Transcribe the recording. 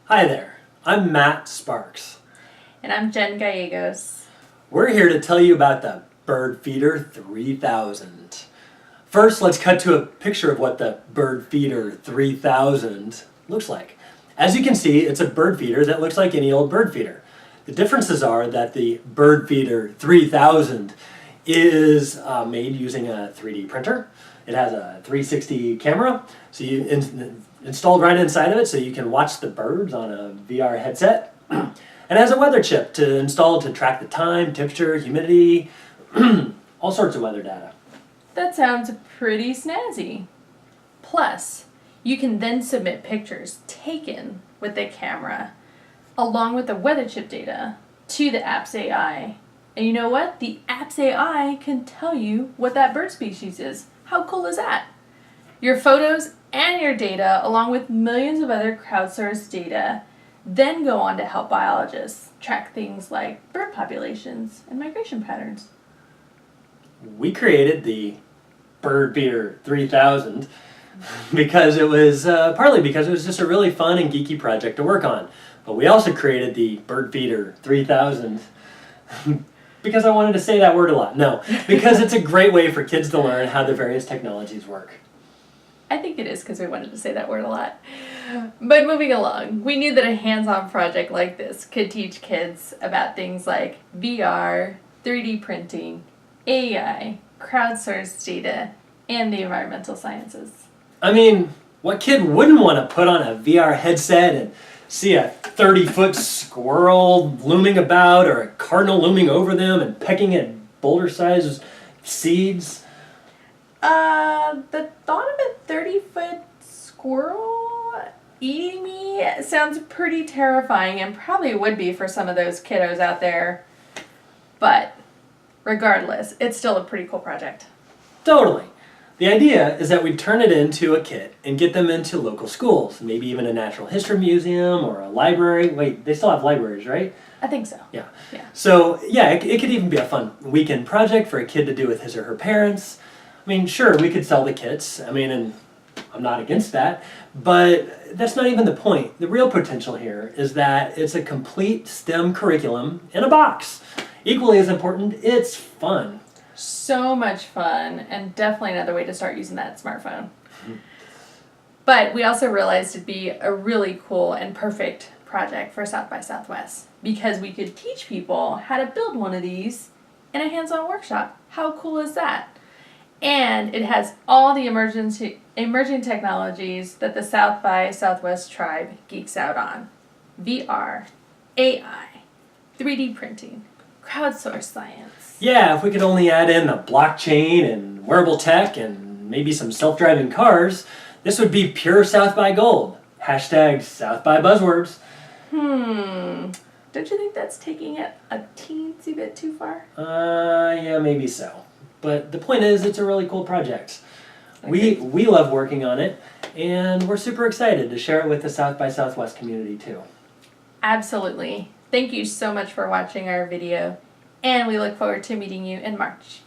Hi there, I'm Matt Sparks. And I'm Jenn Gallegos. We're here to tell you about the Bird Feeder 3000. First, let's cut to a picture of what the Bird Feeder 3000 looks like. As you can see, it's a bird feeder that looks like any old bird feeder. The differences are that the Bird Feeder 3000 is made using a 3D printer. It has a 360 camera, so you installed right inside of it so you can watch the birds on a VR headset. And it has a weather chip to install to track the time, temperature, humidity, all sorts of weather data. That sounds pretty snazzy. Plus, you can then submit pictures taken with the camera along with the weather chip data to the app's AI. And you know what? The app's AI can tell you what that bird species is. How cool is that? Your photos and your data, along with millions of other crowdsourced data, then go on to help biologists track things like bird populations and migration patterns. We created the Bird Feeder 3000 because it was partly because it was just a really fun and geeky project to work on. But we also created the Bird Feeder 3000 because I wanted to say that word a lot. No, because it's a great way for kids to learn how the various technologies work. I think it is because we wanted to say that word a lot. But moving along, we knew that a hands-on project like this could teach kids about things like VR, 3D printing, AI, crowdsourced data, and the environmental sciences. I mean, what kid wouldn't want to put on a VR headset and see a 30-foot squirrel looming about or a cardinal looming over them and pecking at boulder-sized seeds? The thought of a 30-foot squirrel eating me sounds pretty terrifying, and probably would be for some of those kiddos out there. But regardless, it's still a pretty cool project. Totally. The idea is that we turn it into a kit and get them into local schools, maybe even a natural history museum or a library. Wait, they still have libraries, right? I think so. Yeah. Yeah. So, yeah, it could even be a fun weekend project for a kid to do with his or her parents. I mean, sure, we could sell the kits. I mean, and I'm not against that, but that's not even the point. The real potential here is that it's a complete STEM curriculum in a box. Equally as important, it's fun. So much fun, and definitely another way to start using that smartphone. But we also realized it'd be a really cool and perfect project for South by Southwest because we could teach people how to build one of these in a hands-on workshop. How cool is that? And it has all the emerging technologies that the South by Southwest tribe geeks out on. VR, AI, 3D printing, crowdsourced science. Yeah, if we could only add in the blockchain and wearable tech and maybe some self-driving cars, this would be pure South by gold. Hashtag South by buzzwords. Don't you think that's taking it a teensy bit too far? Yeah, maybe so. But the point is, it's a really cool project. Okay. We love working on it, and we're super excited to share it with the South by Southwest community too. Absolutely. Thank you so much for watching our video, and we look forward to meeting you in March.